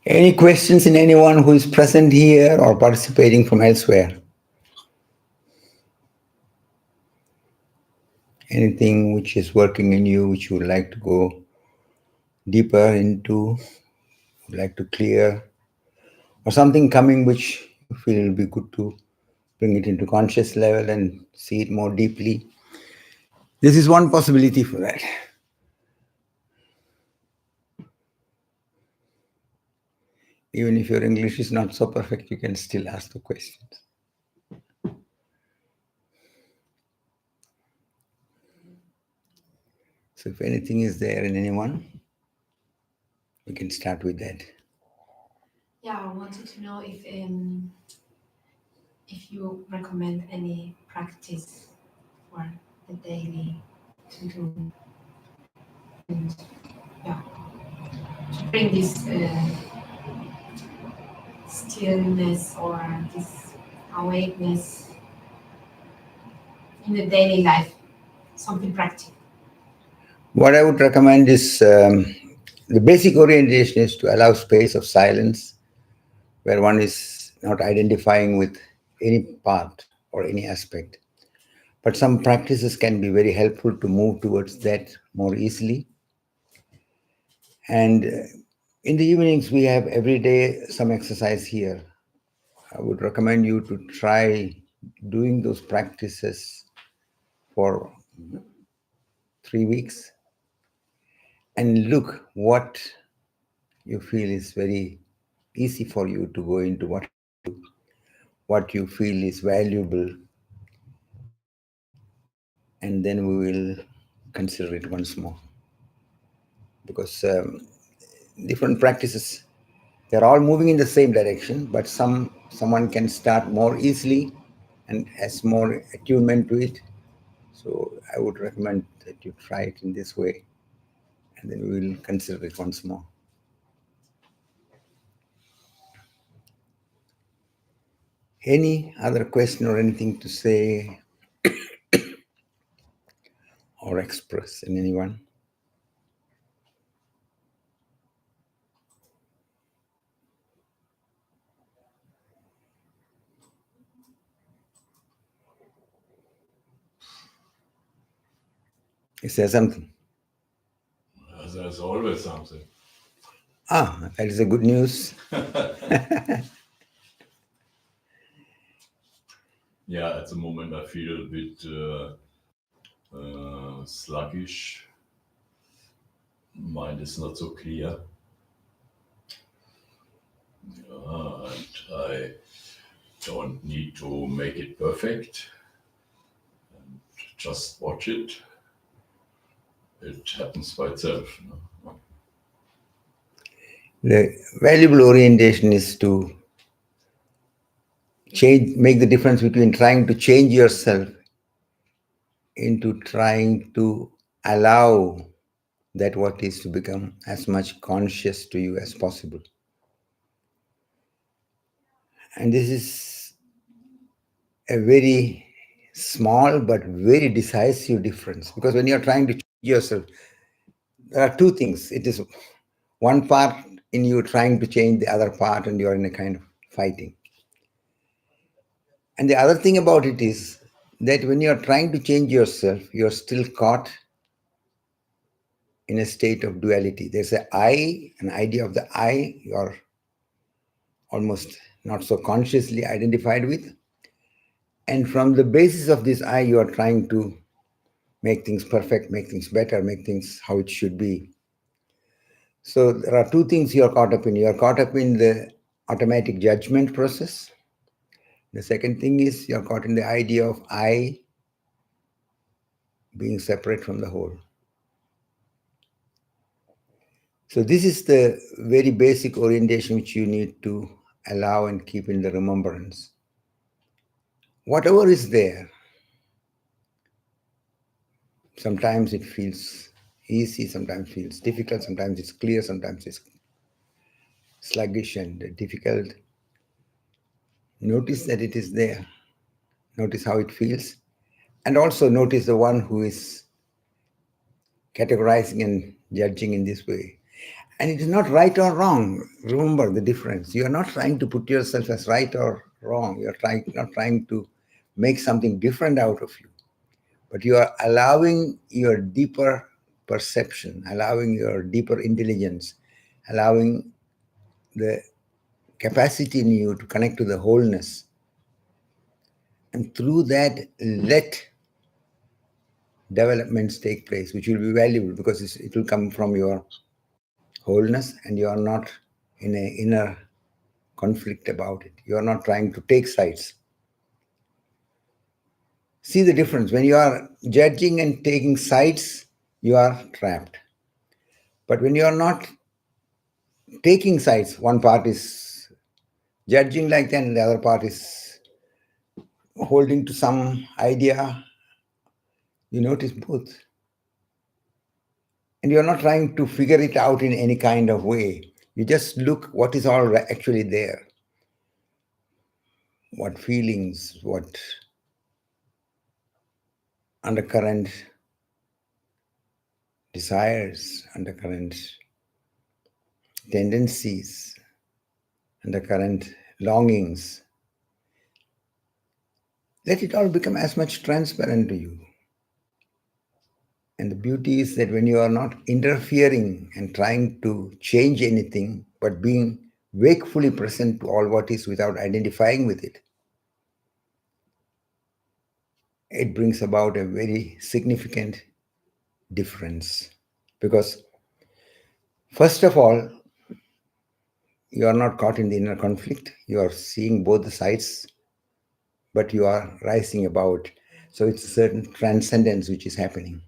Any questions in anyone who is present here or participating from elsewhere? Anything which is working in you, which you would like to go deeper into, would like to clear, or something coming which you feel will be good to bring it into conscious level and see it more deeply. This is one possibility for that. Even if your English is not so perfect, you can still ask the questions. So if anything is there in anyone, we can start with that. Yeah, I wanted to know if you recommend any practice for the daily to do, and yeah, to bring this stillness or this awakeness in the daily life, something practical. What I would recommend is the basic orientation is to allow space of silence where one is not identifying with any part or any aspect. But some practices can be very helpful to move towards that more easily. And in the evenings, we have every day some exercise here. I would recommend you to try doing those practices for 3 weeks and look what you feel is very easy for you to go into, what you feel is valuable, and then we will consider it once more. Because different practices, they're all moving in the same direction, but someone can start more easily and has more attunement to it. So I would recommend that you try it in this way, and then we will consider it once more. Any other question or anything to say or express in anyone? Is there something? There's always something. That is a good news. Yeah, at the moment I feel a bit sluggish. Mind is not so clear. And I don't need to make it perfect. And just watch it. It happens by itself. The valuable orientation is to make the difference between trying to change yourself into trying to allow that what is to become as much conscious to you as possible. And this is a very small but very decisive difference, because when you're trying to change yourself, there are two things. It is one part in you trying to change the other part, and you're in a kind of fighting. And the other thing about it is that when you're trying to change yourself, you're still caught in a state of duality. There's an idea of the I, you're almost not so consciously identified with. And from the basis of this I, you are trying to make things perfect, make things better, make things how it should be. So there are two things you are caught up in. You are caught up in the automatic judgment process. The second thing is you are caught in the idea of I being separate from the whole. So this is the very basic orientation which you need to allow and keep in the remembrance. Whatever is there, sometimes it feels easy, sometimes feels difficult, sometimes it's clear, sometimes it's sluggish and difficult. Notice that it is there. Notice how it feels. And also notice the one who is categorizing and judging in this way. And it is not right or wrong. Remember the difference. You are not trying to put yourself as right or wrong. You are not trying to make something different out of you, but you are allowing your deeper perception, allowing your deeper intelligence, allowing the capacity in you to connect to the wholeness. And through that, let developments take place, which will be valuable because it will come from your wholeness, and you are not in an inner conflict about it. You are not trying to take sides. See the difference. When you are judging and taking sides, you are trapped. But when you are not taking sides, one part is judging like that, and the other part is holding to some idea, you notice both. And you're not trying to figure it out in any kind of way. You just look what is all actually there. What feelings, what undercurrent desires, undercurrent tendencies, undercurrent longings. Let it all become as much transparent to you. And the beauty is that when you are not interfering and trying to change anything, but being wakefully present to all what is without identifying with it, it brings about a very significant difference. Because, first of all, you are not caught in the inner conflict. You are seeing both the sides, but you are rising about. So it's a certain transcendence which is happening.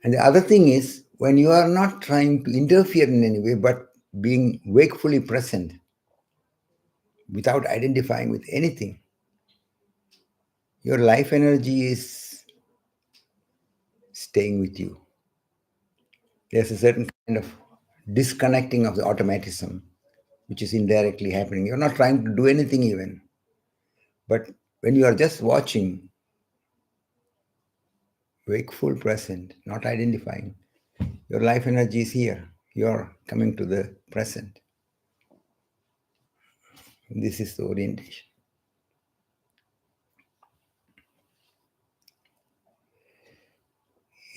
And the other thing is, when you are not trying to interfere in any way, but being wakefully present without identifying with anything, your life energy is staying with you. There's a certain kind of disconnecting of the automatism, which is indirectly happening. You're not trying to do anything even. But when you are just watching, wakeful, present, not identifying, your life energy is here. You're coming to the present. This is the orientation.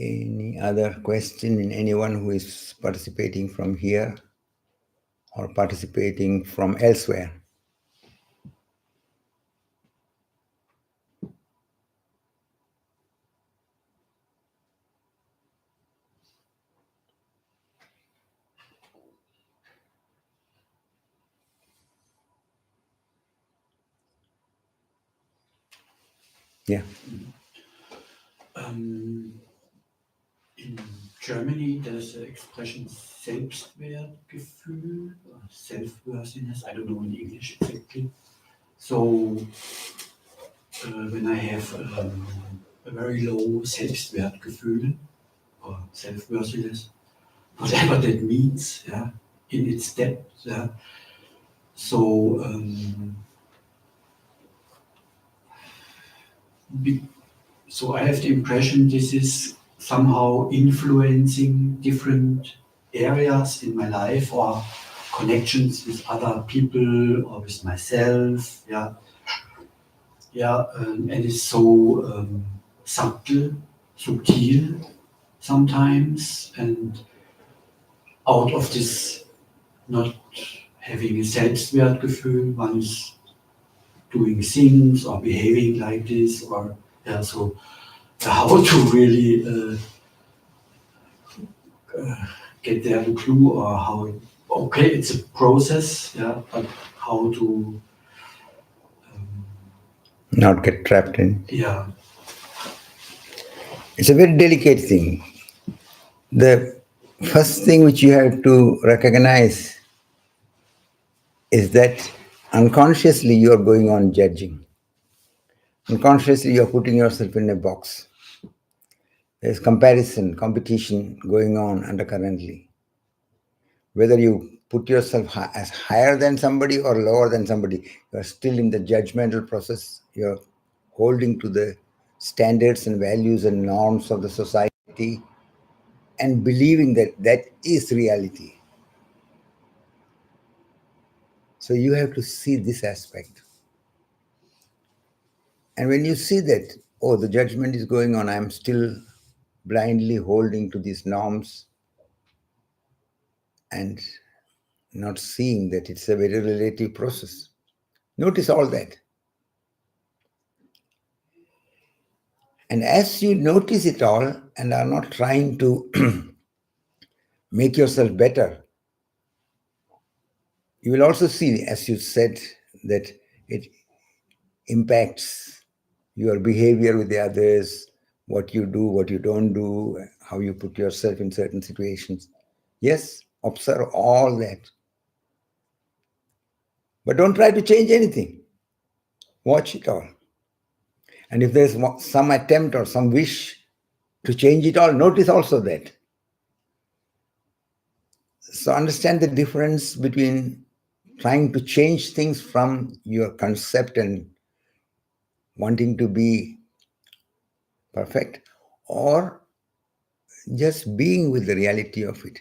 Any other question in anyone who is participating from here or participating from elsewhere? Yeah. In Germany, there's the expression Selbstwertgefühl, or self-worthiness. I don't know in English exactly. So when I have a very low Selbstwertgefühl or self-worthiness, whatever that means, yeah, in its depth, yeah. So so I have the impression this is somehow influencing different areas in my life or connections with other people or with myself. Yeah, yeah, and it's so subtle, sometimes, and out of this not having a Selbstwertgefühl, one is doing things or behaving like this, or yeah, so how to really get there the clue, or how okay, it's a process, yeah, but how to Not get trapped in. yeah. It's a very delicate thing. The first thing which you have to recognize is that unconsciously you are going on judging. Unconsciously you are putting yourself in a box. There's comparison, competition going on undercurrently. Whether you put yourself as higher than somebody or lower than somebody, you are still in the judgmental process. You're holding to the standards and values and norms of the society. and believing that that is reality. So you have to see this aspect. And when you see that, oh, the judgment is going on, I'm still blindly holding to these norms and not seeing that it's a very relative process. Notice all that. And as you notice it all and are not trying to make yourself better, you will also see, as you said, that it impacts your behavior with the others, what you do, what you don't do, how you put yourself in certain situations. Yes, observe all that. But don't try to change anything. Watch it all. And if there's some attempt or some wish to change it all, notice also that. So understand the difference between trying to change things from your concept and wanting to be perfect, or just being with the reality of it,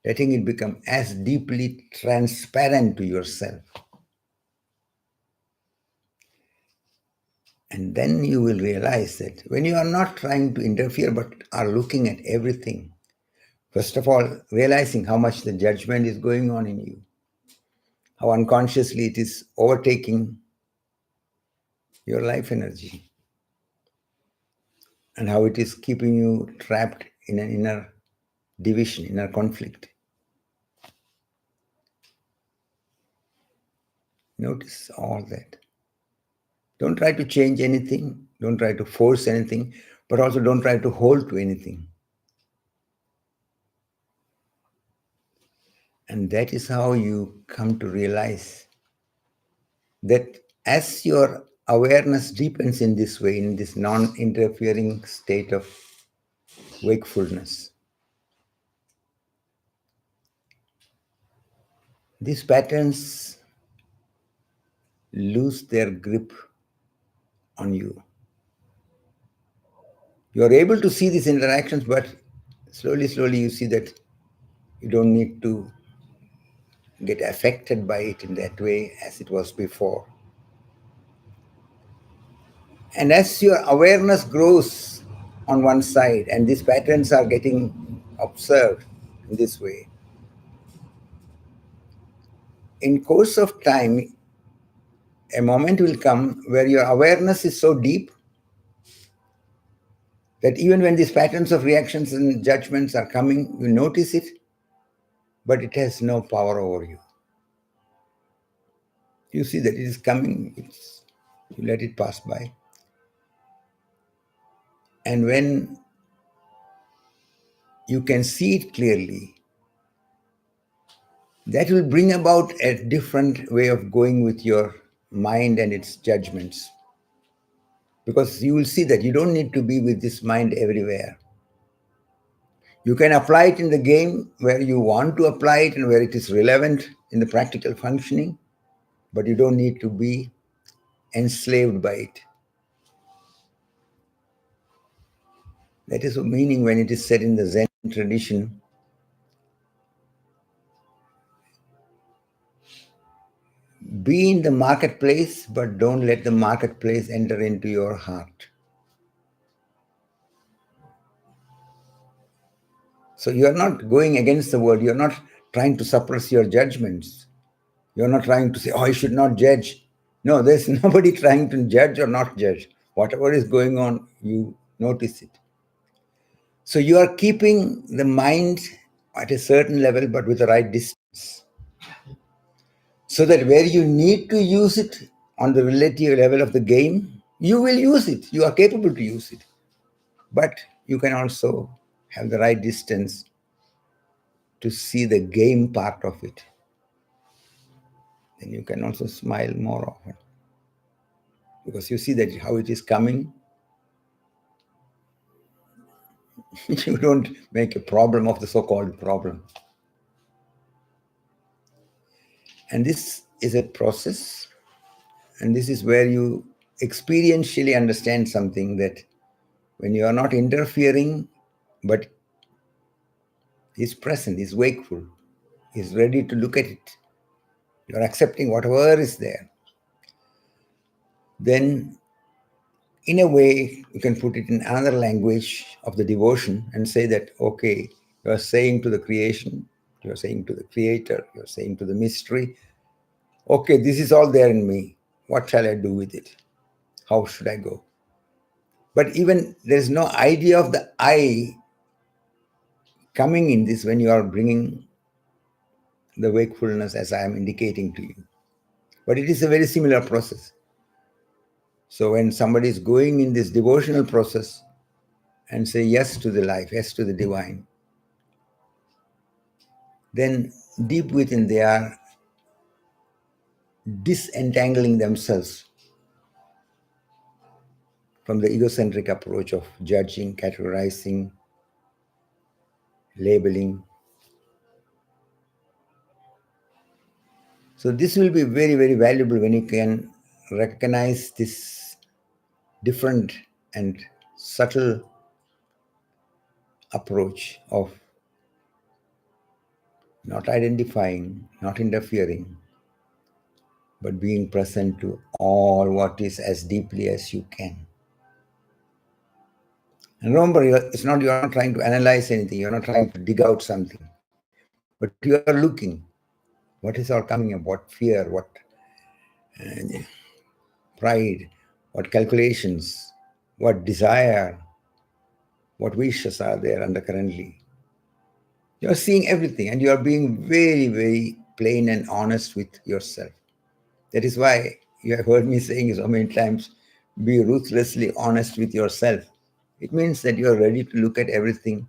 letting it become as deeply transparent to yourself. And then you will realize that when you are not trying to interfere but are looking at everything, first of all, realizing how much the judgment is going on in you, how unconsciously it is overtaking your life energy, and how it is keeping you trapped in an inner division, inner conflict. Notice all that. Don't try to change anything, don't try to force anything, but also don't try to hold to anything. And that is how you come to realize that as your awareness deepens in this way, in this non-interfering state of wakefulness, these patterns lose their grip on you. You are able to see these interactions, but slowly, slowly you see that you don't need to get affected by it in that way as it was before. And as your awareness grows on one side and these patterns are getting observed in this way, in course of time, a moment will come where your awareness is so deep that even when these patterns of reactions and judgments are coming, you notice it, but it has no power over you. You see that it is coming, you let it pass by. And when you can see it clearly, that will bring about a different way of going with your mind and its judgments. Because you will see that you don't need to be with this mind everywhere. You can apply it in the game where you want to apply it and where it is relevant in the practical functioning, but you don't need to be enslaved by it. That is the meaning when it is said in the Zen tradition, be in the marketplace, but don't let the marketplace enter into your heart. So you are not going against the world. You are not trying to suppress your judgments. You are not trying to say, oh, I should not judge. No, there's nobody trying to judge or not judge. Whatever is going on, you notice it. So you are keeping the mind at a certain level, but with the right distance. So that where you need to use it on the relative level of the game, you will use it. You are capable to use it. But you can also have the right distance to see the game part of it. Then you can also smile more often. Because you see that how it is coming. You don't make a problem of the so-called problem. And this is a process. And this is where you experientially understand something, that when you are not interfering, but is present, is wakeful, is ready to look at it. You're accepting whatever is there. Then, in a way, you can put it in another language of the devotion and say that, okay, you're saying to the creation, you're saying to the creator, you're saying to the mystery, okay, this is all there in me. What shall I do with it? How should I go? But even there's no idea of the I coming in this when you are bringing the wakefulness as I am indicating to you. But it is a very similar process. So when somebody is going in this devotional process and say yes to the life, yes to the divine, then deep within they are disentangling themselves from the egocentric approach of judging, categorizing, labeling. So this will be very, very valuable when you can recognize this different and subtle approach of not identifying, not interfering, but being present to all what is as deeply as you can. And remember, you're not trying to analyze anything, you're not trying to dig out something, but you are looking. What is all coming up? What fear, what pride, what calculations, what desire, what wishes are there undercurrently. You're seeing everything and you are being very, very plain and honest with yourself. That is why you have heard me saying so many times, be ruthlessly honest with yourself. It means that you are ready to look at everything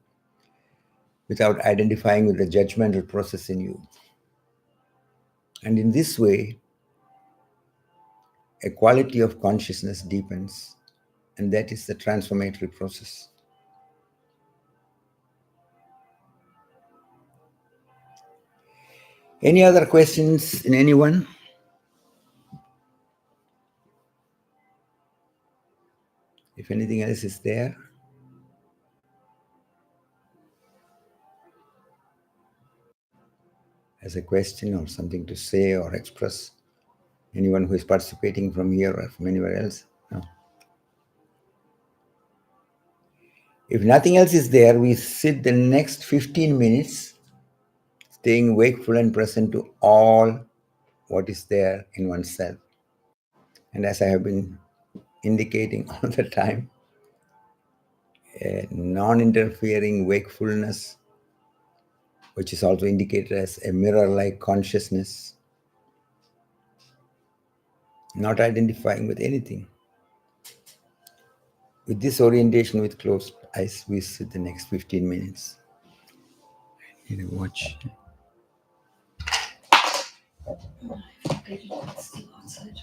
without identifying with the judgmental process in you. And in this way, a quality of consciousness deepens, and that is the transformatory process. Any other questions in anyone? If anything else is there, as a question or something to say or express, anyone who is participating from here or from anywhere else? No. If nothing else is there, we sit the next 15 minutes staying wakeful and present to all what is there in oneself. And as I have been indicating all the time, a non-interfering wakefulness, which is also indicated as a mirror-like consciousness, not identifying with anything. With this orientation with closed eyes, we sit the next 15 minutes. I need to watch. It's still outside.